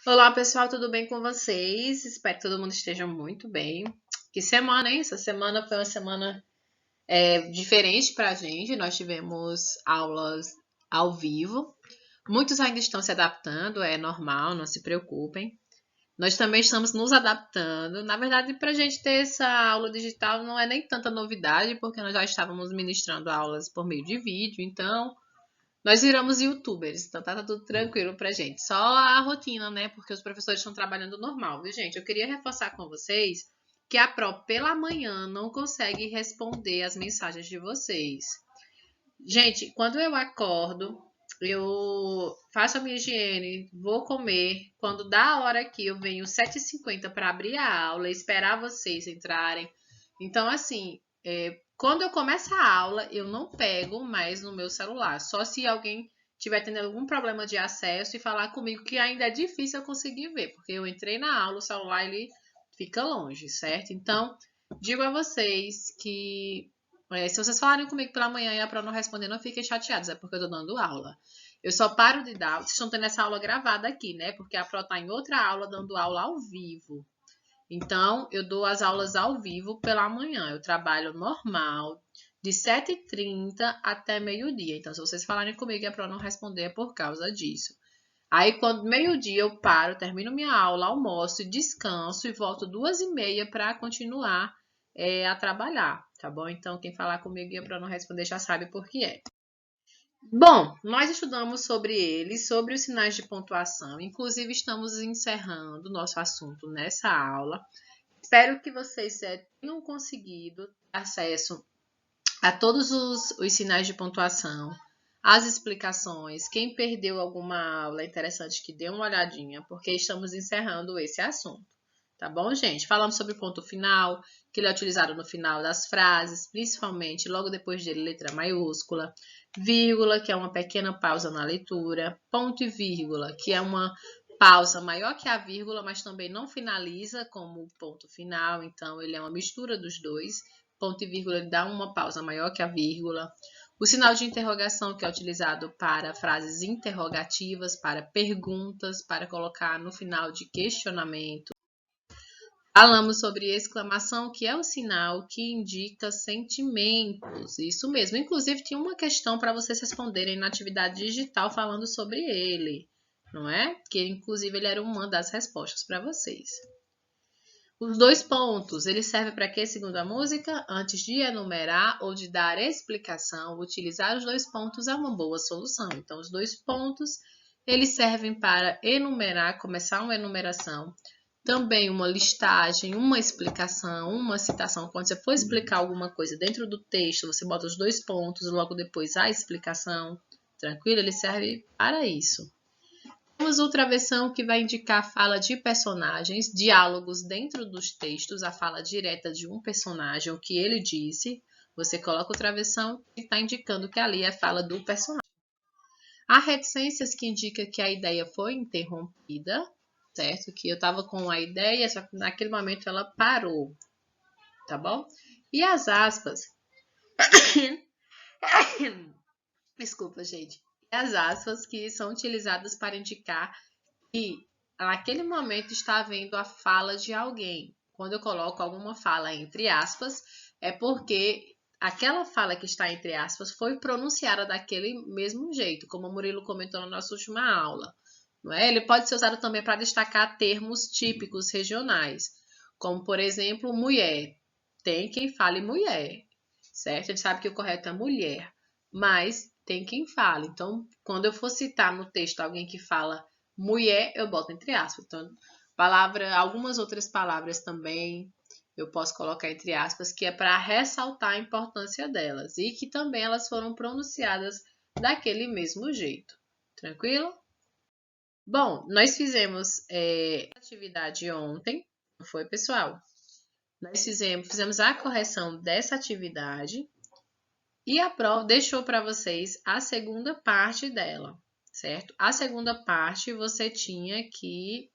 Olá, pessoal, tudo bem com vocês? Espero que todo mundo esteja muito bem. Que semana, hein? Essa semana foi uma semana diferente para a gente. Nós tivemos aulas ao vivo. Muitos ainda estão se adaptando, é normal, não se preocupem. Nós também estamos nos adaptando. Na verdade, para a gente ter essa aula digital não é nem tanta novidade, porque nós já estávamos ministrando aulas por meio de vídeo, então nós viramos youtubers, então tá tudo tranquilo pra gente. Só a rotina, né? Porque os professores estão trabalhando normal, viu, gente? Eu queria reforçar com vocês que a Pro pela manhã não consegue responder as mensagens de vocês. Gente, quando eu acordo, eu faço a minha higiene, vou comer. Quando dá a hora aqui, eu venho 7h50 para abrir a aula, esperar vocês entrarem. Então, assim, quando eu começo a aula, eu não pego mais no meu celular. Só se alguém tiver tendo algum problema de acesso e falar comigo que ainda é difícil eu conseguir ver, porque eu entrei na aula, o celular ele fica longe, certo? Então, digo a vocês que se vocês falarem comigo pela manhã e a Pro não responder, não fiquem chateados, é porque eu tô dando aula. Eu só paro de dar. Vocês estão tendo essa aula gravada aqui, né? Porque a Pro tá em outra aula dando aula ao vivo. Então, eu dou as aulas ao vivo pela manhã. Eu trabalho normal, de 7h30 até meio-dia. Então, se vocês falarem comigo e a Pro não responder, é por causa disso. Aí, quando meio-dia eu paro, termino minha aula, almoço, descanso e volto 2h30 para continuar a trabalhar, tá bom? Então, quem falar comigo e para não responder já sabe por que é. Bom, nós estudamos sobre eles, sobre os sinais de pontuação. Inclusive, estamos encerrando nosso assunto nessa aula. Espero que vocês tenham conseguido acesso a todos os sinais de pontuação, as explicações. Quem perdeu alguma aula, é interessante que dê uma olhadinha, porque estamos encerrando esse assunto. Tá bom, gente? Falamos sobre o ponto final, que ele é utilizado no final das frases, principalmente logo depois dele, letra maiúscula. Vírgula, que é uma pequena pausa na leitura. Ponto e vírgula, que é uma pausa maior que a vírgula, mas também não finaliza como o ponto final, então ele é uma mistura dos dois. Ponto e vírgula ele dá uma pausa maior que a vírgula. O sinal de interrogação, que é utilizado para frases interrogativas, para perguntas, para colocar no final de questionamento. Falamos sobre exclamação, que é o sinal que indica sentimentos. Isso mesmo. Inclusive, tinha uma questão para vocês responderem na atividade digital falando sobre ele, não é? Que, inclusive, ele era uma das respostas para vocês. Os dois pontos, ele serve para quê, segundo a música? Antes de enumerar ou de dar explicação, utilizar os dois pontos é uma boa solução. Então, os dois pontos, eles servem para enumerar, começar uma enumeração. Também uma listagem, uma explicação, uma citação. Quando você for explicar alguma coisa dentro do texto, você bota os dois pontos, logo depois a explicação. Tranquilo? Ele serve para isso. Temos o travessão, que vai indicar a fala de personagens, diálogos dentro dos textos, a fala direta de um personagem, o que ele disse. Você coloca o travessão e está indicando que ali é a fala do personagem. Há reticências, que indica que a ideia foi interrompida, certo? Que eu estava com a ideia, só que naquele momento ela parou, tá bom? E as aspas. Desculpa, gente. E as aspas, que são utilizadas para indicar que naquele momento está havendo a fala de alguém. Quando eu coloco alguma fala entre aspas, é porque aquela fala que está entre aspas foi pronunciada daquele mesmo jeito, como o Murilo comentou na nossa última aula. Não é? Ele pode ser usado também para destacar termos típicos regionais, como, por exemplo, mulher. Tem quem fale mulher, certo? A gente sabe que o correto é mulher, mas tem quem fale. Então, quando eu for citar no texto alguém que fala mulher, eu boto entre aspas. Então, algumas outras palavras também eu posso colocar entre aspas, que é para ressaltar a importância delas e que também elas foram pronunciadas daquele mesmo jeito. Tranquilo? Bom, nós fizemos atividade ontem, não foi, pessoal? Nós fizemos a correção dessa atividade e a prova deixou para vocês a segunda parte dela, certo? A segunda parte você tinha que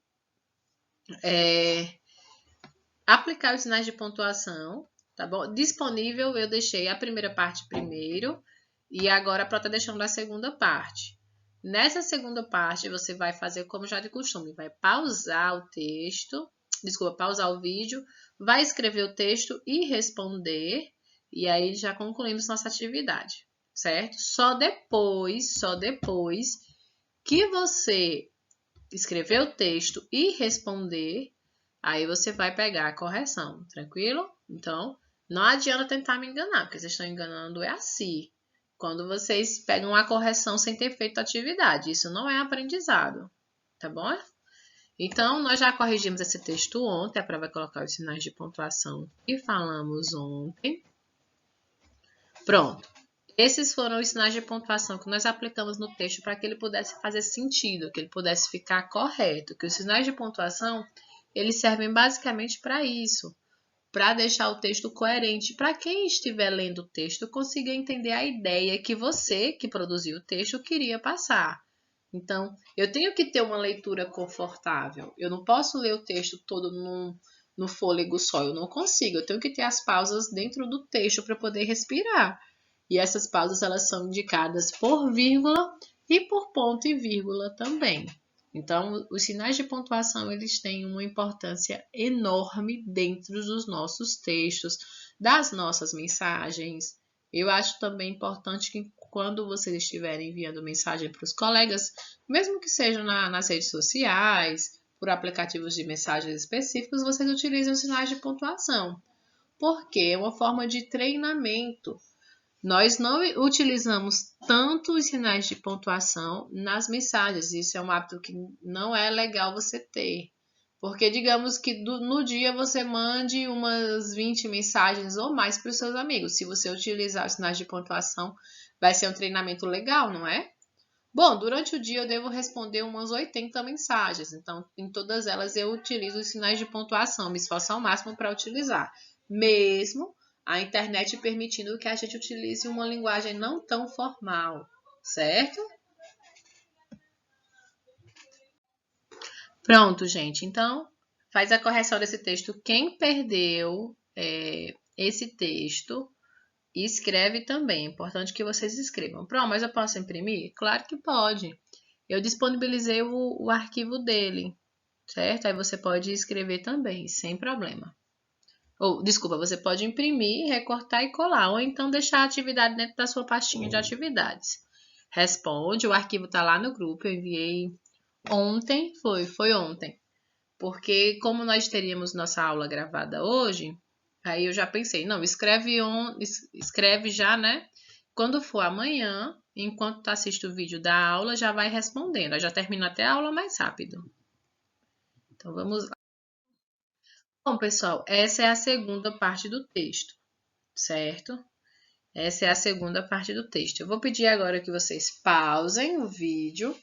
aplicar os sinais de pontuação, tá bom? Disponível, eu deixei a primeira parte primeiro e agora a Pro tá deixando a segunda parte. Nessa segunda parte, você vai fazer como já de costume, vai pausar o texto, pausar o vídeo, vai escrever o texto e responder, e aí já concluímos nossa atividade, certo? Só depois que você escrever o texto e responder, aí você vai pegar a correção, tranquilo? Então, não adianta tentar me enganar, porque vocês estão enganando é a si. Quando vocês pegam a correção sem ter feito a atividade, isso não é aprendizado, tá bom? Então, nós já corrigimos esse texto ontem, a prova vai colocar os sinais de pontuação que falamos ontem. Pronto. Esses foram os sinais de pontuação que nós aplicamos no texto para que ele pudesse fazer sentido, que ele pudesse ficar correto. Que os sinais de pontuação, eles servem basicamente para isso, para deixar o texto coerente, para quem estiver lendo o texto consiga entender a ideia que você, que produziu o texto, queria passar. Então, eu tenho que ter uma leitura confortável. Eu não posso ler o texto todo no fôlego só, eu não consigo. Eu tenho que ter as pausas dentro do texto para poder respirar. E essas pausas elas são indicadas por vírgula e por ponto e vírgula também. Então, os sinais de pontuação eles têm uma importância enorme dentro dos nossos textos, das nossas mensagens. Eu acho também importante que quando vocês estiverem enviando mensagem para os colegas, mesmo que seja nas redes sociais, por aplicativos de mensagens específicos, vocês utilizem os sinais de pontuação, porque é uma forma de treinamento. Nós não utilizamos tanto os sinais de pontuação nas mensagens. Isso é um hábito que não é legal você ter. Porque digamos que no dia você mande umas 20 mensagens ou mais para os seus amigos. Se você utilizar os sinais de pontuação, vai ser um treinamento legal, não é? Bom, durante o dia eu devo responder umas 80 mensagens. Então, em todas elas eu utilizo os sinais de pontuação. Me esforço ao máximo para utilizar. Mesmo a internet permitindo que a gente utilize uma linguagem não tão formal, certo? Pronto, gente. Então, faz a correção desse texto. Quem perdeu esse texto, escreve também. É importante que vocês escrevam. Pronto, mas eu posso imprimir? Claro que pode. Eu disponibilizei o arquivo dele, certo? Aí você pode escrever também, sem problema. Desculpa, você pode imprimir, recortar e colar, ou então deixar a atividade dentro da sua pastinha de atividades. Responde, o arquivo está lá no grupo, eu enviei ontem, foi ontem. Porque como nós teríamos nossa aula gravada hoje, aí eu já pensei, não, escreve já, né? Quando for amanhã, enquanto tu assiste o vídeo da aula, já vai respondendo. Aí já termina até a aula mais rápido. Então, vamos lá. Bom, pessoal, essa é a segunda parte do texto, certo? Essa é a segunda parte do texto. Eu vou pedir agora que vocês pausem o vídeo,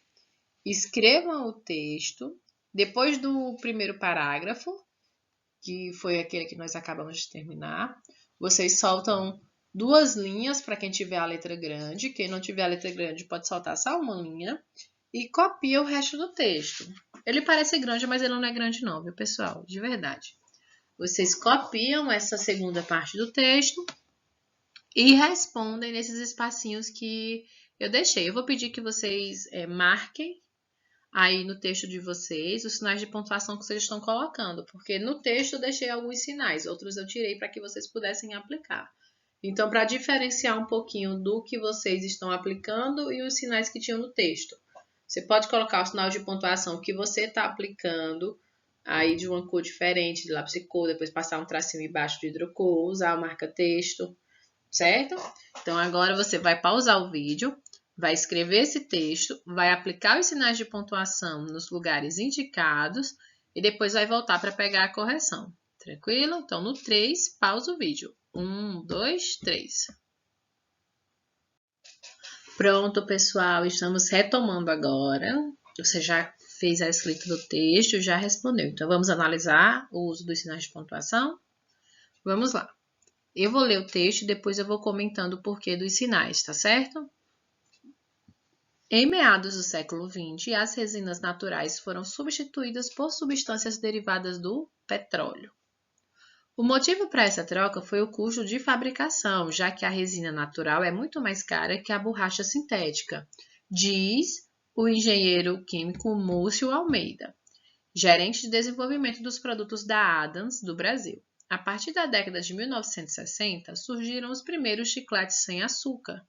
escrevam o texto, depois do primeiro parágrafo, que foi aquele que nós acabamos de terminar, vocês soltam 2 linhas para quem tiver a letra grande. Quem não tiver a letra grande pode soltar só uma linha e copia o resto do texto. Ele parece grande, mas ele não é grande não, viu, pessoal? De verdade. Vocês copiam essa segunda parte do texto e respondem nesses espacinhos que eu deixei. Eu vou pedir que vocês marquem aí no texto de vocês os sinais de pontuação que vocês estão colocando, porque no texto eu deixei alguns sinais, outros eu tirei para que vocês pudessem aplicar. Então, para diferenciar um pouquinho do que vocês estão aplicando e os sinais que tinham no texto, você pode colocar o sinal de pontuação que você está aplicando aí de uma cor diferente, de lápis de cor, depois passar um tracinho embaixo de hidrocor, usar o marca-texto, certo? Então, agora você vai pausar o vídeo, vai escrever esse texto, vai aplicar os sinais de pontuação nos lugares indicados e depois vai voltar para pegar a correção. Tranquilo? Então, no 3, pausa o vídeo. 1, 2, 3. Pronto, pessoal, estamos retomando agora. Você já fez a escrita do texto, já respondeu. Então, vamos analisar o uso dos sinais de pontuação? Vamos lá. Eu vou ler o texto e depois eu vou comentando o porquê dos sinais, tá certo? Em meados do século XX, as resinas naturais foram substituídas por substâncias derivadas do petróleo. O motivo para essa troca foi o custo de fabricação, já que a resina natural é muito mais cara que a borracha sintética, diz o engenheiro químico Múcio Almeida, gerente de desenvolvimento dos produtos da Adams do Brasil. A partir da década de 1960, surgiram os primeiros chicletes sem açúcar,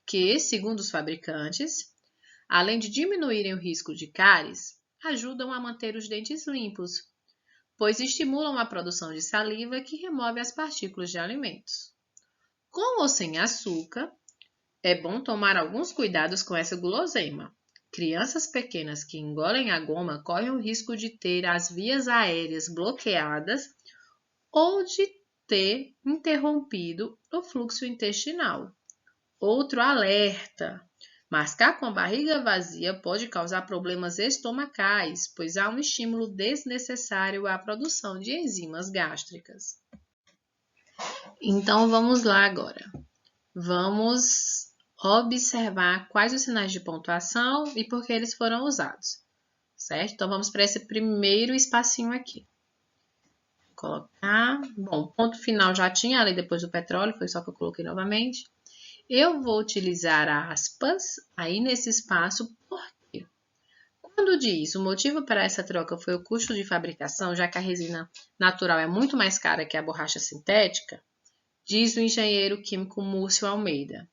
que, segundo os fabricantes, além de diminuírem o risco de cáries, ajudam a manter os dentes limpos, pois estimulam a produção de saliva que remove as partículas de alimentos. Com ou sem açúcar, é bom tomar alguns cuidados com essa guloseima. Crianças pequenas que engolem a goma correm o risco de ter as vias aéreas bloqueadas ou de ter interrompido o fluxo intestinal. Outro alerta: mascar com a barriga vazia pode causar problemas estomacais, pois há um estímulo desnecessário à produção de enzimas gástricas. Então vamos lá agora. Vamos observar quais os sinais de pontuação e por que eles foram usados, certo? Então vamos para esse primeiro espacinho aqui. Vou colocar, bom, ponto final já tinha ali depois do petróleo, foi só que eu coloquei novamente. Eu vou utilizar aspas aí nesse espaço, por quê? Quando diz o motivo para essa troca foi o custo de fabricação, já que a resina natural é muito mais cara que a borracha sintética, diz o engenheiro químico Múcio Almeida.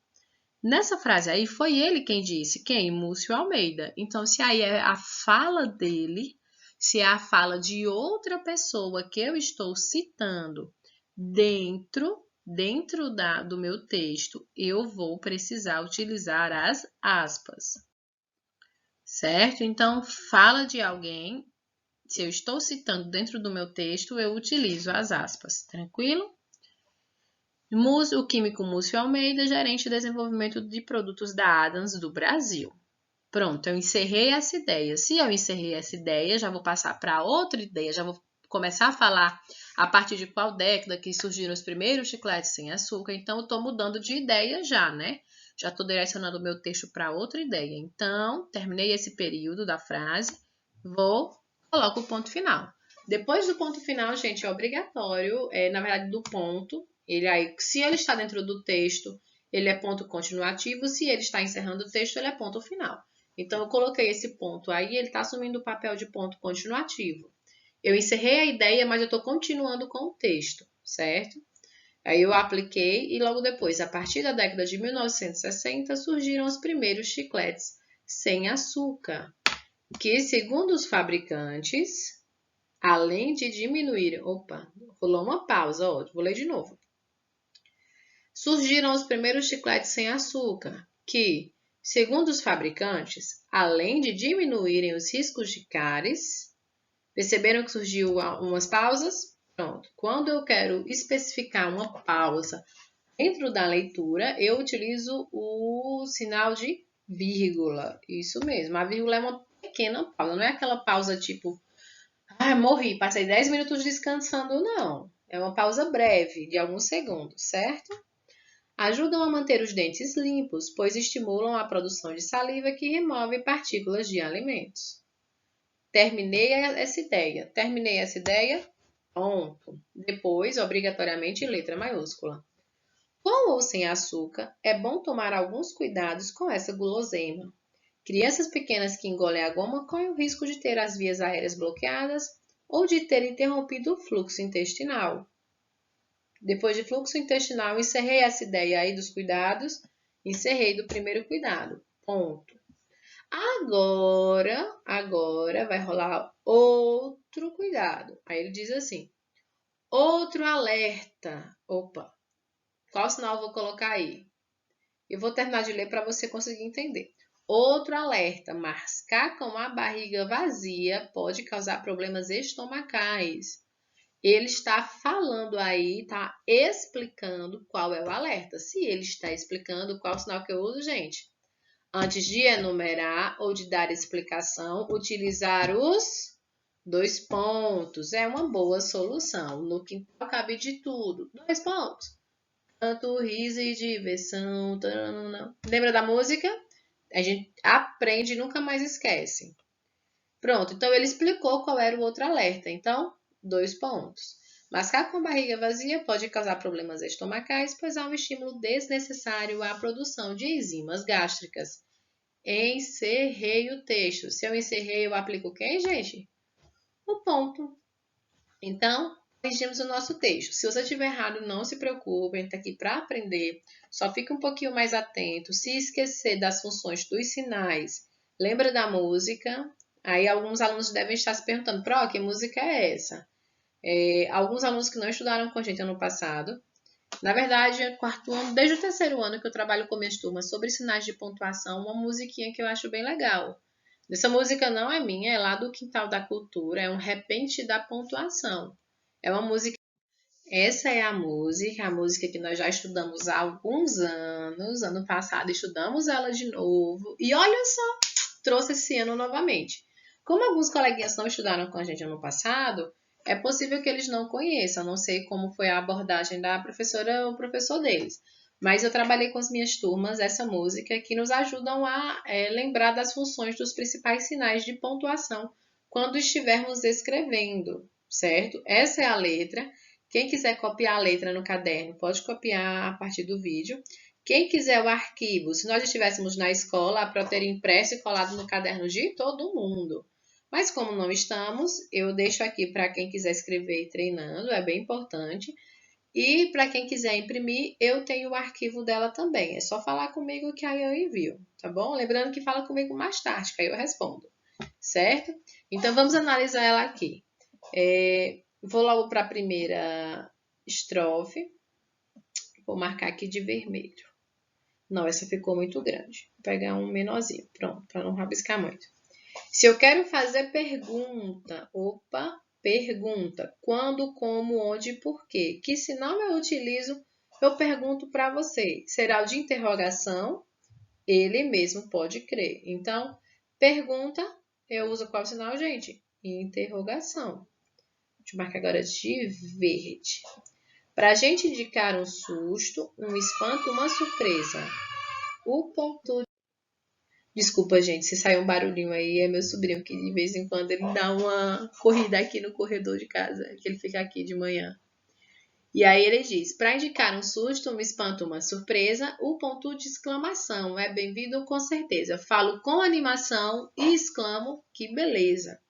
Nessa frase aí, foi ele quem disse. Quem? Múcio Almeida. Então, se aí é a fala dele, se é a fala de outra pessoa que eu estou citando dentro do meu texto, eu vou precisar utilizar as aspas. Certo? Então, fala de alguém. Se eu estou citando dentro do meu texto, eu utilizo as aspas. Tranquilo? O químico Múcio Almeida, gerente de desenvolvimento de produtos da Adams do Brasil. Pronto, eu encerrei essa ideia. Se eu encerrei essa ideia, já vou passar para outra ideia, já vou começar a falar a partir de qual década que surgiram os primeiros chicletes sem açúcar. Então, eu estou mudando de ideia já, né? Já estou direcionando o meu texto para outra ideia. Então, terminei esse período da frase, coloco o ponto final. Depois do ponto final, gente, é obrigatório, na verdade, do ponto. Se ele está dentro do texto, ele é ponto continuativo. Se ele está encerrando o texto, ele é ponto final. Então, eu coloquei esse ponto aí, ele está assumindo o papel de ponto continuativo. Eu encerrei a ideia, mas eu estou continuando com o texto, certo? Aí eu apliquei e logo depois, a partir da década de 1960, surgiram os primeiros chicletes sem açúcar, que, segundo os fabricantes, além de diminuir... Opa, rolou uma pausa, ó, vou ler de novo. Surgiram os primeiros chicletes sem açúcar, que, segundo os fabricantes, além de diminuírem os riscos de cáries, perceberam que surgiu umas pausas? Pronto. Quando eu quero especificar uma pausa dentro da leitura, eu utilizo o sinal de vírgula. Isso mesmo. A vírgula é uma pequena pausa. Não é aquela pausa tipo, morri, passei 10 minutos descansando, não. É uma pausa breve, de alguns segundos, certo? Ajudam a manter os dentes limpos, pois estimulam a produção de saliva que remove partículas de alimentos. Terminei essa ideia, ponto. Depois, obrigatoriamente, letra maiúscula. Com ou sem açúcar, é bom tomar alguns cuidados com essa guloseima. Crianças pequenas que engolem a goma correm o risco de ter as vias aéreas bloqueadas ou de ter interrompido o fluxo intestinal. Depois de fluxo intestinal, encerrei essa ideia aí dos cuidados, encerrei do primeiro cuidado, ponto. Agora vai rolar outro cuidado. Aí ele diz assim, outro alerta. Opa, qual sinal eu vou colocar aí? Eu vou terminar de ler para você conseguir entender. Outro alerta, mascar com a barriga vazia pode causar problemas estomacais. Ele está falando aí, está explicando qual é o alerta. Se ele está explicando, qual é o sinal que eu uso, gente? Antes de enumerar ou de dar explicação, utilizar os 2 pontos. É uma boa solução. No quintal cabe de tudo. 2 pontos. Tanto riso e diversão. Taranana. Lembra da música? A gente aprende e nunca mais esquece. Pronto, então ele explicou qual era o outro alerta. Então, 2 pontos. Mascar com a barriga vazia pode causar problemas estomacais, pois há um estímulo desnecessário à produção de enzimas gástricas. Encerrei o texto. Se eu encerrei, eu aplico quem, gente? O ponto. Então, corrigimos o nosso texto. Se você estiver errado, não se preocupe, a gente está aqui para aprender. Só fique um pouquinho mais atento. Se esquecer das funções dos sinais, lembra da música. Aí alguns alunos devem estar se perguntando, Pro, que música é essa? Alguns alunos que não estudaram com a gente ano passado. Na verdade, quarto ano, desde o terceiro ano que eu trabalho com minhas turmas sobre sinais de pontuação, uma musiquinha que eu acho bem legal. Essa música não é minha, é lá do Quintal da Cultura, é um repente da pontuação. É uma música. Essa é a música que nós já estudamos há alguns anos. Ano passado estudamos ela de novo. E olha só, trouxe esse ano novamente. Como alguns coleguinhas não estudaram com a gente ano passado, é possível que eles não conheçam. Não sei como foi a abordagem da professora ou professor deles. Mas eu trabalhei com as minhas turmas essa música que nos ajudam a lembrar das funções dos principais sinais de pontuação quando estivermos escrevendo, certo? Essa é a letra. Quem quiser copiar a letra no caderno, pode copiar a partir do vídeo. Quem quiser o arquivo, se nós estivéssemos na escola, para ter impresso e colado no caderno de todo mundo. Mas como não estamos, eu deixo aqui para quem quiser escrever e treinando, é bem importante. E para quem quiser imprimir, eu tenho o arquivo dela também. É só falar comigo que aí eu envio, tá bom? Lembrando que fala comigo mais tarde, que aí eu respondo, certo? Então vamos analisar ela aqui. Vou logo para a primeira estrofe. Vou marcar aqui de vermelho. Não, essa ficou muito grande. Vou pegar um menorzinho, pronto, para não rabiscar muito. Se eu quero fazer pergunta, pergunta. Quando, como, onde e por quê? Que sinal eu utilizo? Eu pergunto para você. Será o de interrogação? Ele mesmo pode crer. Então, pergunta, eu uso qual sinal, gente? Interrogação. Deixa eu marcar agora de verde. Para a gente indicar um susto, um espanto, uma surpresa. O ponto. Desculpa, gente, se saiu um barulhinho aí, é meu sobrinho que de vez em quando ele dá uma corrida aqui no corredor de casa, que ele fica aqui de manhã. E aí ele diz: para indicar um susto, um espanto, uma surpresa, o ponto de exclamação é bem-vindo com certeza. Falo com animação e exclamo: que beleza!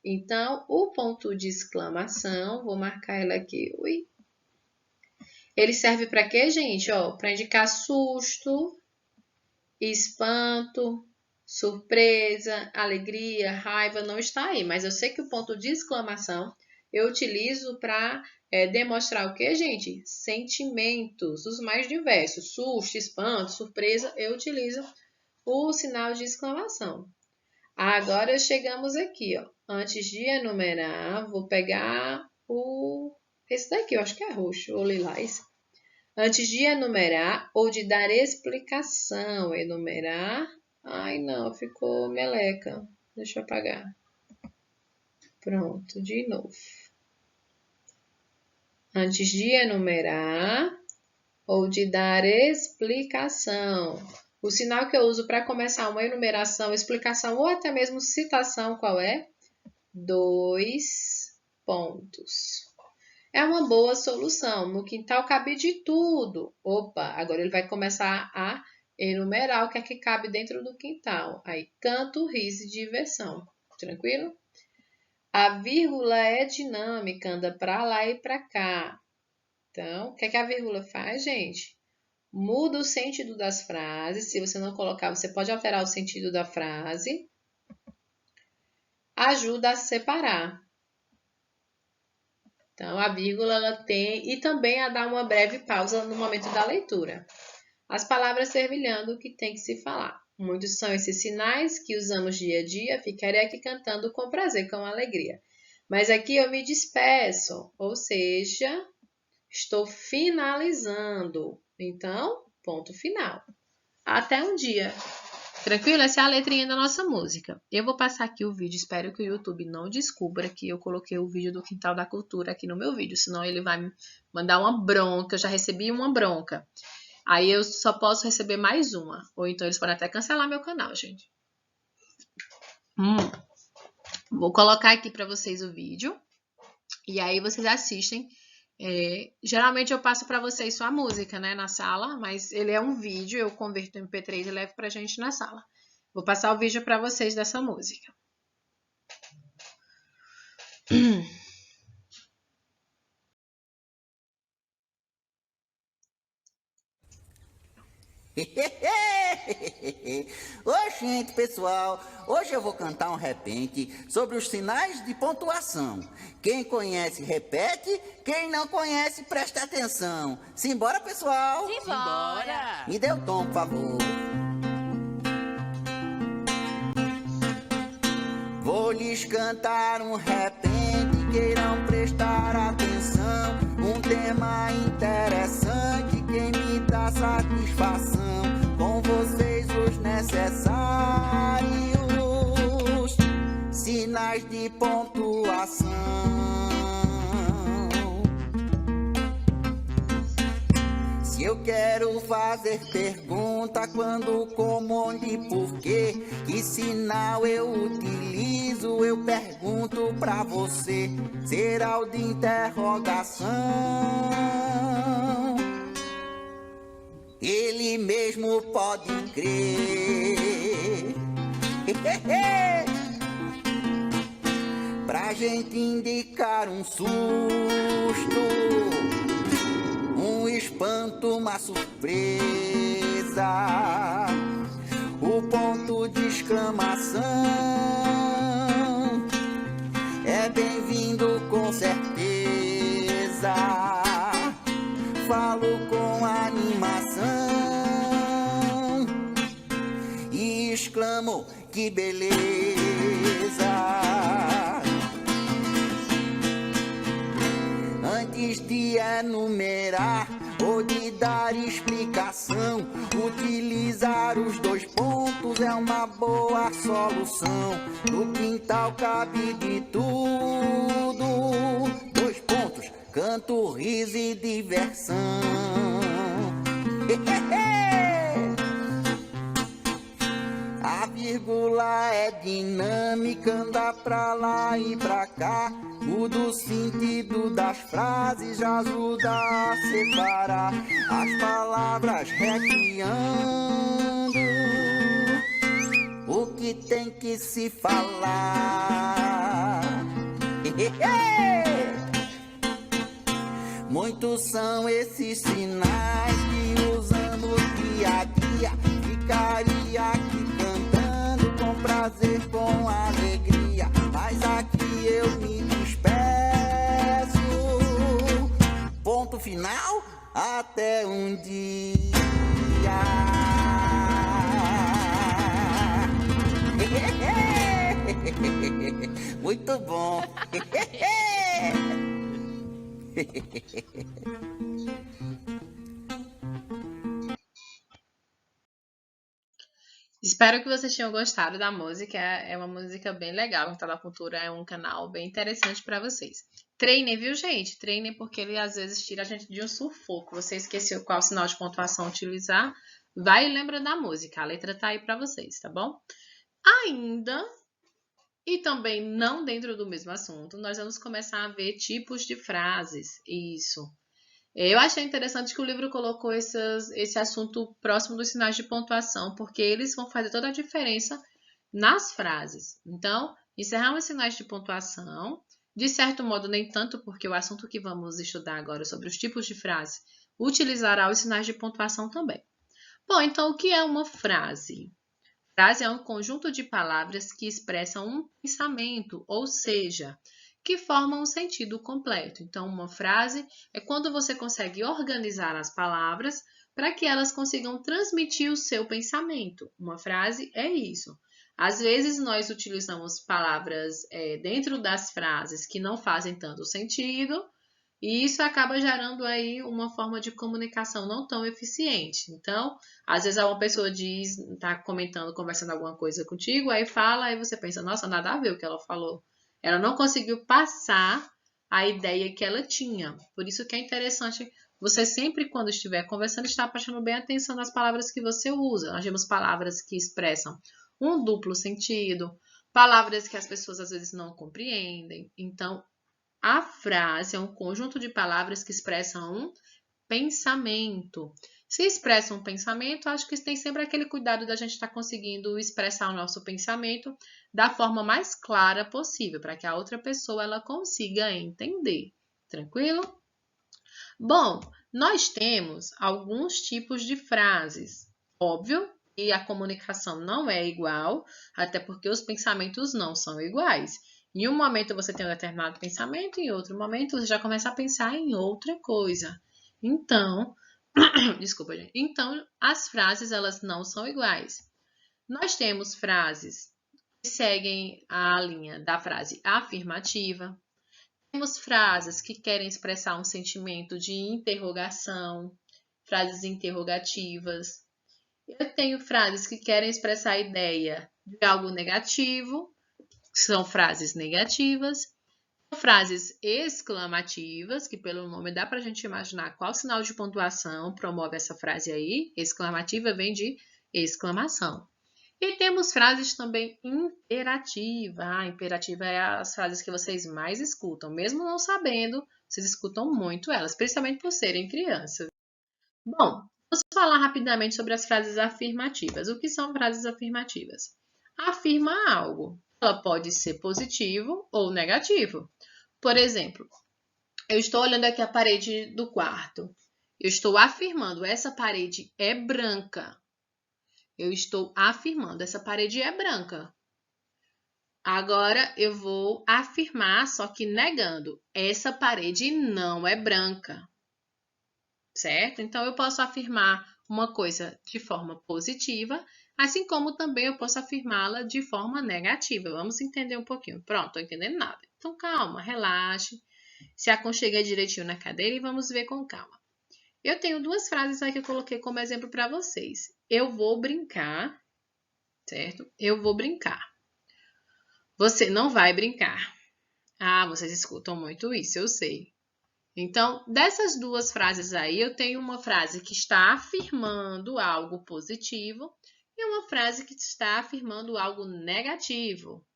Então, o ponto de exclamação, vou marcar ela aqui. Ui. Ele serve para quê, gente? Para indicar susto, espanto, surpresa, alegria, raiva, não está aí. Mas eu sei que o ponto de exclamação eu utilizo para demonstrar o que, gente? Sentimentos, os mais diversos. Susto, espanto, surpresa, eu utilizo o sinal de exclamação. Agora chegamos aqui, ó. Antes de enumerar, vou pegar esse daqui, eu acho que é roxo ou lilás. Antes de enumerar ou de dar explicação, enumerar. Ai, não, ficou meleca. Deixa eu apagar. Pronto, de novo. Antes de enumerar ou de dar explicação. O sinal que eu uso para começar uma enumeração, explicação ou até mesmo citação, qual é? 2 pontos. É uma boa solução. No quintal cabe de tudo. Opa, agora ele vai começar a enumerar o que é que cabe dentro do quintal. Aí, canto, riso e diversão. Tranquilo? A vírgula é dinâmica, anda para lá e para cá. Então, o que é que a vírgula faz, gente? Muda o sentido das frases. Se você não colocar, você pode alterar o sentido da frase. Ajuda a separar. Então, a vírgula ela tem e também a dar uma breve pausa no momento da leitura. As palavras fervilhando o que tem que se falar. Muitos são esses sinais que usamos dia a dia, ficarei aqui cantando com prazer, com alegria. Mas aqui eu me despeço, ou seja, estou finalizando. Então, ponto final. Até um dia. Tranquilo? Essa é a letrinha da nossa música. Eu vou passar aqui o vídeo, espero que o YouTube não descubra que eu coloquei o vídeo do Quintal da Cultura aqui no meu vídeo, senão ele vai me mandar uma bronca. Eu já recebi uma bronca. Aí eu só posso receber mais uma. Ou então eles podem até cancelar meu canal, gente. Vou colocar aqui para vocês o vídeo. E aí vocês assistem. Geralmente eu passo para vocês só a música, né, na sala. Mas ele é um vídeo, eu converto em MP3 e levo pra gente na sala. Vou passar o vídeo para vocês dessa música. Oi, gente, pessoal. Hoje eu vou cantar um repente sobre os sinais de pontuação. Quem conhece, repete. Quem não conhece, presta atenção. Simbora, pessoal. Simbora! Me dê o tom, por favor. Vou lhes cantar um repente, queiram prestar atenção. Um tema interessante, quem me dá satisfação. Com vocês os necessários sinais de pontuação. Se eu quero fazer pergunta, quando, como, onde, porquê, que sinal eu utilizo, eu pergunto pra você. Será o de interrogação. Ele mesmo pode crer. Pra gente indicar um susto, um espanto, uma surpresa, o ponto de exclamação é bem-vindo com certeza. Falo com animação e exclamo: que beleza! Antes de enumerar ou de dar explicação, utilizar os 2 pontos é uma boa solução. No quintal cabe de tudo. 2 pontos, canto, riso e diversão. A vírgula é dinâmica, anda pra lá e pra cá. Muda o sentido das frases, já ajuda a separar as palavras, recriando o que tem que se falar. Muitos são esses sinais que usamos dia a dia. Ficaria aqui cantando com prazer, com alegria, mas aqui eu me despeço. Ponto final, até um dia. Muito bom. Espero que vocês tenham gostado da música. É uma música bem legal. O Portal da Cultura é um canal bem interessante para vocês. Treinem, viu, gente? Treinem, porque ele às vezes tira a gente de um sufoco. Você esqueceu qual sinal de pontuação utilizar? Vai e lembra da música. A letra tá aí para vocês, tá bom? Ainda, e também não dentro do mesmo assunto, nós vamos começar a ver tipos de frases. Isso. Eu achei interessante que o livro colocou esse assunto próximo dos sinais de pontuação, porque eles vão fazer toda a diferença nas frases. Então, encerramos os sinais de pontuação, de certo modo nem tanto, porque o assunto que vamos estudar agora sobre os tipos de frase utilizará os sinais de pontuação também. Bom, então o que é uma frase? Frase é um conjunto de palavras que expressam um pensamento, ou seja, que formam um sentido completo. Então, uma frase é quando você consegue organizar as palavras para que elas consigam transmitir o seu pensamento. Uma frase é isso. Às vezes, nós utilizamos palavras dentro das frases que não fazem tanto sentido, e isso acaba gerando aí uma forma de comunicação não tão eficiente. Então, às vezes uma pessoa diz, está comentando, conversando alguma coisa contigo, aí fala, aí você pensa, nossa, nada a ver o que ela falou. Ela não conseguiu passar a ideia que ela tinha. Por isso que é interessante você sempre, quando estiver conversando, estar prestando bem atenção nas palavras que você usa. Nós temos palavras que expressam um duplo sentido, palavras que as pessoas às vezes não compreendem. Então, a frase é um conjunto de palavras que expressam um pensamento. Se expressa um pensamento, acho que tem sempre aquele cuidado da gente estar conseguindo expressar o nosso pensamento da forma mais clara possível, para que a outra pessoa ela consiga entender. Tranquilo? Bom, nós temos alguns tipos de frases. Óbvio que a comunicação não é igual, até porque os pensamentos não são iguais. Em um momento você tem um determinado pensamento, em outro momento você já começa a pensar em outra coisa. Então, desculpa, gente. Então, as frases elas não são iguais. Nós temos frases que seguem a linha da frase afirmativa. Temos frases que querem expressar um sentimento de interrogação, frases interrogativas. Eu tenho frases que querem expressar a ideia de algo negativo, que são frases negativas. Frases exclamativas, que pelo nome dá para a gente imaginar qual sinal de pontuação promove essa frase aí. Exclamativa vem de exclamação. E temos frases também imperativa. Imperativa é as frases que vocês mais escutam. Mesmo não sabendo, vocês escutam muito elas, principalmente por serem crianças. Bom, vamos falar rapidamente sobre as frases afirmativas. O que são frases afirmativas? Afirma algo. Ela pode ser positivo ou negativo. Por exemplo, eu estou olhando aqui a parede do quarto. Eu estou afirmando, essa parede é branca. Eu estou afirmando, essa parede é branca. Agora eu vou afirmar, só que negando, essa parede não é branca. Certo? Então eu posso afirmar uma coisa de forma positiva, assim como também eu posso afirmá-la de forma negativa. Vamos entender um pouquinho. Pronto, estou entendendo nada. Então calma, relaxe, se aconchegue direitinho na cadeira e vamos ver com calma. Eu tenho duas frases aqui que eu coloquei como exemplo para vocês. Eu vou brincar, certo? Eu vou brincar. Você não vai brincar. Vocês escutam muito isso, eu sei. Então, dessas duas frases aí, eu tenho uma frase que está afirmando algo positivo e uma frase que está afirmando algo negativo.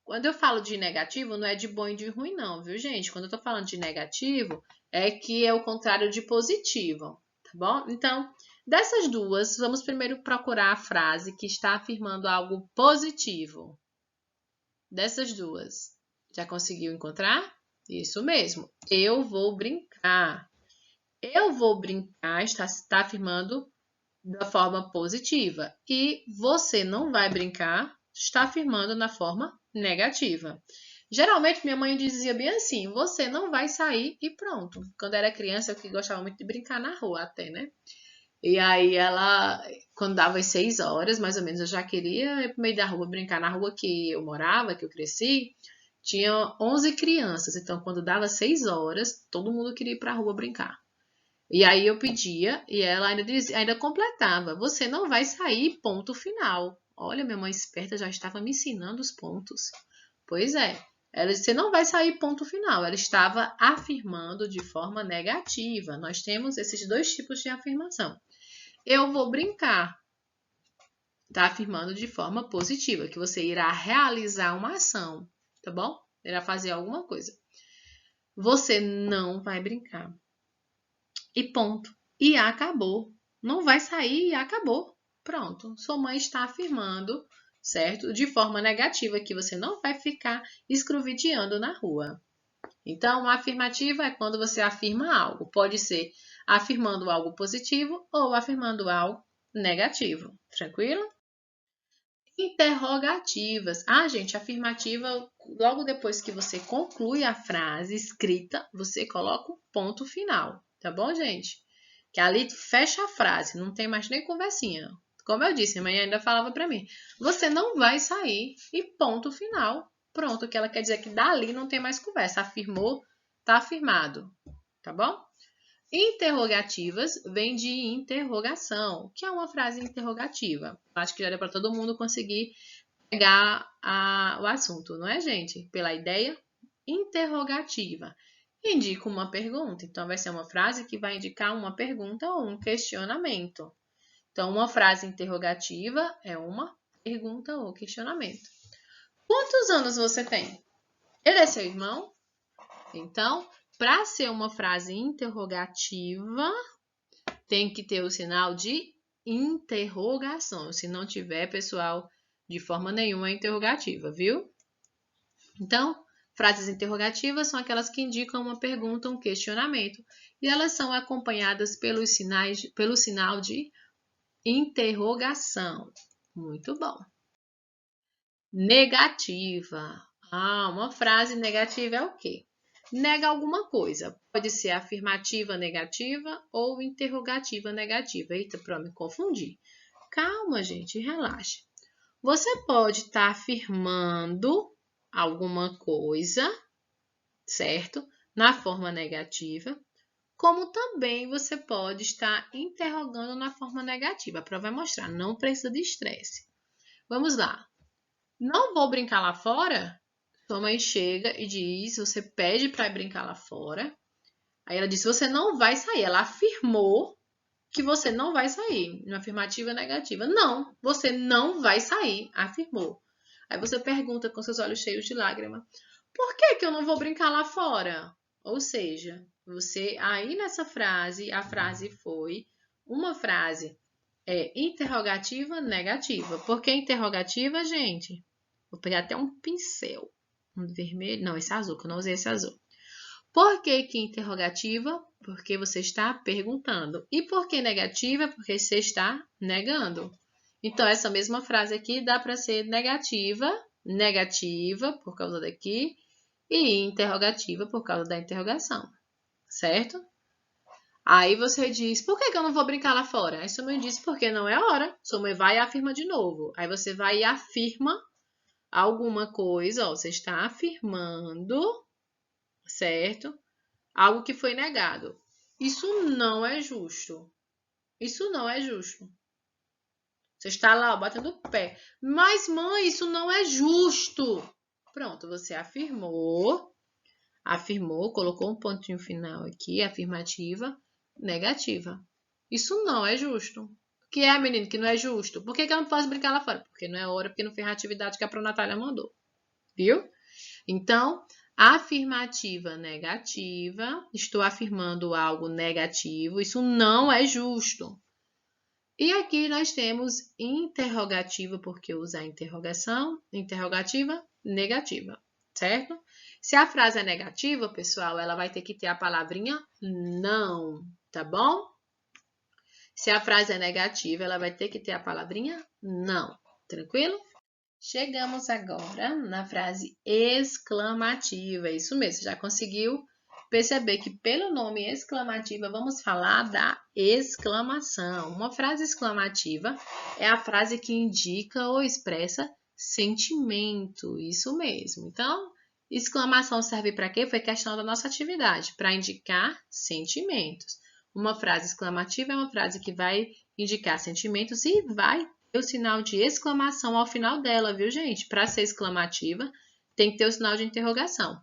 Quando eu falo de negativo, não é de bom e de ruim, não, viu, gente? Quando eu tô falando de negativo, é que é o contrário de positivo, tá bom? Então, dessas duas, vamos primeiro procurar a frase que está afirmando algo positivo. Dessas duas, já conseguiu encontrar? Isso mesmo, eu vou brincar. Eu vou brincar está afirmando da forma positiva. E você não vai brincar está afirmando na forma negativa. Geralmente minha mãe dizia bem assim, você não vai sair e pronto. Quando era criança eu gostava muito de brincar na rua até, né? E aí ela, quando dava as 6 horas, mais ou menos, eu já queria ir pro meio da rua, brincar na rua que eu morava, que eu cresci. Tinha 11 crianças, então quando dava 6 horas, todo mundo queria ir para a rua brincar. E aí eu pedia e ela ainda completava. Você não vai sair, ponto final. Olha, minha mãe esperta já estava me ensinando os pontos. Pois é, ela disse, você não vai sair, ponto final. Ela estava afirmando de forma negativa. Nós temos esses dois tipos de afirmação. Eu vou brincar. Está afirmando de forma positiva, que você irá realizar uma ação, tá bom? Irá fazer alguma coisa. Você não vai brincar. E ponto. E acabou. Não vai sair e acabou. Pronto. Sua mãe está afirmando, certo? De forma negativa, que você não vai ficar escruvidiando na rua. Então, uma afirmativa é quando você afirma algo. Pode ser afirmando algo positivo ou afirmando algo negativo. Tranquilo? Interrogativas. Gente, afirmativa, logo depois que você conclui a frase escrita, você coloca o ponto final. Tá bom, gente? Que ali fecha a frase, não tem mais nem conversinha. Como eu disse, a mãe ainda falava para mim, você não vai sair e ponto final. Pronto, o que ela quer dizer é que dali não tem mais conversa. Afirmou, tá afirmado. Tá bom? Interrogativas vem de interrogação, que é uma frase interrogativa. Acho que já deu para todo mundo conseguir pegar o assunto, não é, gente? Pela ideia interrogativa. Indica uma pergunta, então vai ser uma frase que vai indicar uma pergunta ou um questionamento. Então, uma frase interrogativa é uma pergunta ou questionamento. Quantos anos você tem? Ele é seu irmão? Então, para ser uma frase interrogativa, tem que ter o sinal de interrogação. Se não tiver, pessoal, de forma nenhuma é interrogativa, viu? Então, frases interrogativas são aquelas que indicam uma pergunta, um questionamento, e elas são acompanhadas pelo sinal de interrogação. Muito bom. Negativa. Uma frase negativa é o quê? Nega alguma coisa. Pode ser afirmativa negativa ou interrogativa negativa. Eita, para me confundir. Calma, gente, relaxa. Você pode estar afirmando alguma coisa, certo? Na forma negativa, como também você pode estar interrogando na forma negativa. A prova vai mostrar, não precisa de estresse. Vamos lá. Não vou brincar lá fora? Sua mãe chega e diz, você pede para brincar lá fora. Aí ela disse, você não vai sair. Ela afirmou que você não vai sair. Uma afirmativa negativa. Não, você não vai sair, afirmou. Aí você pergunta com seus olhos cheios de lágrima, por que que eu não vou brincar lá fora? Ou seja, você aí nessa frase, a frase foi uma frase interrogativa negativa. Por que interrogativa, gente? Vou pegar até um pincel. Um vermelho. Não, esse azul, que eu não usei esse azul. Por que interrogativa? Porque você está perguntando. E por que negativa? Porque você está negando. Então, essa mesma frase aqui dá para ser negativa, por causa daqui, e interrogativa por causa da interrogação. Certo? Aí você diz, por que eu não vou brincar lá fora? Aí sua mãe diz, porque não é hora. Sua mãe vai e afirma de novo. Aí você vai e afirma alguma coisa, ó, você está afirmando, certo? Algo que foi negado. Isso não é justo. Isso não é justo. Você está lá, ó, batendo o pé. Mas, mãe, isso não é justo. Pronto, você afirmou, colocou um pontinho final aqui, afirmativa, negativa. Isso não é justo. O que é, menino, que não é justo? Por que eu não posso brincar lá fora? Porque não é hora, porque não fez a atividade que a Natália mandou. Viu? Então, afirmativa negativa, estou afirmando algo negativo, isso não é justo. E aqui nós temos interrogativa, porque usa a interrogação, interrogativa, negativa, certo? Se a frase é negativa, pessoal, ela vai ter que ter a palavrinha não, tá bom? Se a frase é negativa, ela vai ter que ter a palavrinha não, tranquilo? Chegamos agora na frase exclamativa. Isso mesmo, já conseguiu perceber que pelo nome exclamativa vamos falar da exclamação. Uma frase exclamativa é a frase que indica ou expressa sentimento. Isso mesmo. Então, exclamação serve para quê? Foi questão da nossa atividade, para indicar sentimentos. Uma frase exclamativa é uma frase que vai indicar sentimentos e vai o sinal de exclamação ao final dela, viu, gente? Para ser exclamativa, tem que ter o sinal de interrogação.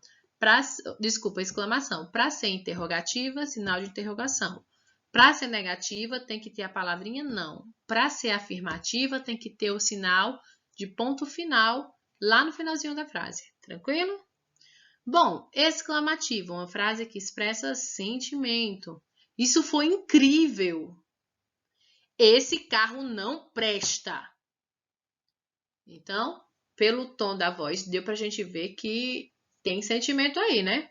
Exclamação. Para ser interrogativa, sinal de interrogação. Para ser negativa, tem que ter a palavrinha não. Para ser afirmativa, tem que ter o sinal de ponto final lá no finalzinho da frase. Tranquilo? Bom, exclamativa, uma frase que expressa sentimento. Isso foi incrível! Esse carro não presta. Então, pelo tom da voz, deu pra gente ver que tem sentimento aí, né?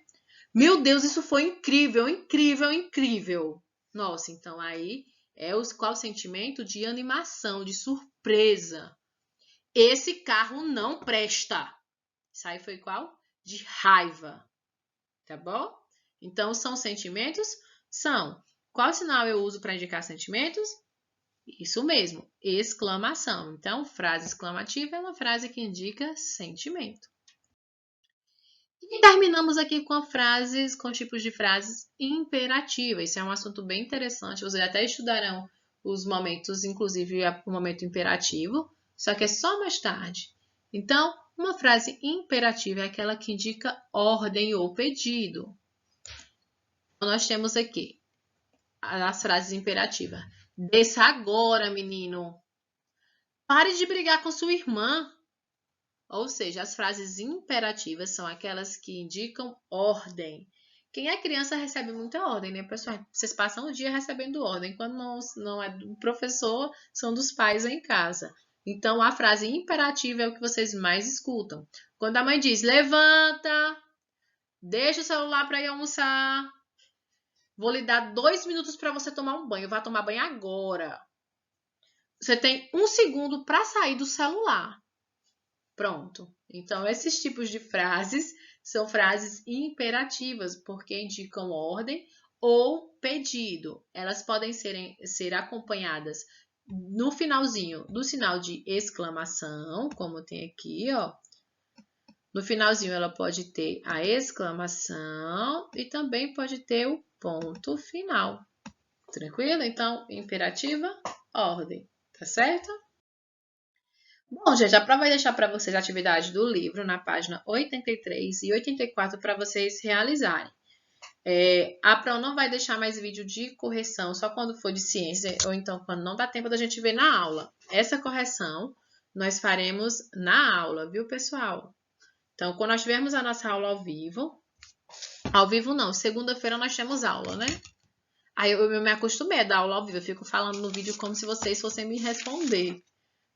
Meu Deus, isso foi incrível, incrível, incrível. Nossa, então aí é qual sentimento? De animação, de surpresa. Esse carro não presta. Isso aí foi qual? De raiva. Tá bom? Então, são sentimentos? São. Qual sinal eu uso para indicar sentimentos? Isso mesmo, exclamação. Então, frase exclamativa é uma frase que indica sentimento. E terminamos aqui com tipos de frases imperativas. Isso é um assunto bem interessante. Vocês até estudarão os momentos, inclusive o momento imperativo, só que é só mais tarde. Então, uma frase imperativa é aquela que indica ordem ou pedido. Então, nós temos aqui as frases imperativas. Desça agora, menino. Pare de brigar com sua irmã. Ou seja, as frases imperativas são aquelas que indicam ordem. Quem é criança recebe muita ordem, né, pessoal? Vocês passam o dia recebendo ordem. Quando não é do professor, são dos pais em casa. Então, a frase imperativa é o que vocês mais escutam. Quando a mãe diz, levanta, deixa o celular para ir almoçar, vou lhe dar 2 minutos para você tomar um banho, vá tomar banho agora. Você tem 1 segundo para sair do celular. Pronto. Então, esses tipos de frases são frases imperativas, porque indicam ordem ou pedido. Elas podem ser acompanhadas no finalzinho do sinal de exclamação, como tem aqui, ó. No finalzinho ela pode ter a exclamação e também pode ter o ponto final. Tranquilo? Então, imperativa, ordem. Tá certo? Bom, gente, já vai deixar para vocês a atividade do livro na página 83 e 84 para vocês realizarem. A Pro não vai deixar mais vídeo de correção só quando for de ciência ou então quando não dá tempo da gente ver na aula. Essa correção nós faremos na aula, viu, pessoal? Então, quando nós tivermos a nossa aula ao vivo não, segunda-feira nós temos aula, né? Aí eu me acostumei a dar aula ao vivo, eu fico falando no vídeo como se vocês fossem me responder.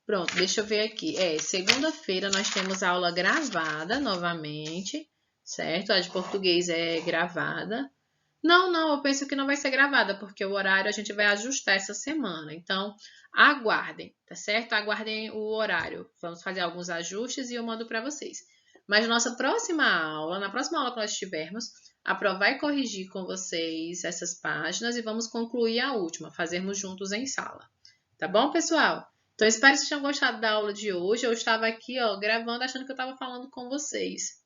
Pronto, deixa eu ver aqui. Segunda-feira nós temos aula gravada novamente, certo? A de português é gravada. Não, eu penso que não vai ser gravada, porque o horário a gente vai ajustar essa semana. Então, aguardem, tá certo? Aguardem o horário. Vamos fazer alguns ajustes e eu mando para vocês. Mas na próxima aula que nós tivermos, a Pro vai corrigir com vocês essas páginas e vamos concluir a última, fazermos juntos em sala. Tá bom, pessoal? Então, espero que vocês tenham gostado da aula de hoje. Eu estava aqui, ó, gravando, achando que eu estava falando com vocês.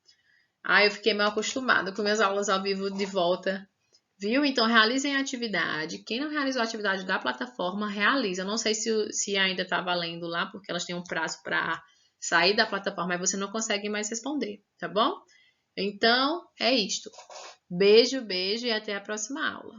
Eu fiquei mal acostumada com minhas aulas ao vivo de volta. Viu? Então, realizem a atividade. Quem não realizou a atividade da plataforma, realiza. Eu não sei se ainda está valendo lá, porque elas têm um prazo para sair da plataforma, mas você não consegue mais responder, tá bom? Então, é isto. Beijo, beijo e até a próxima aula.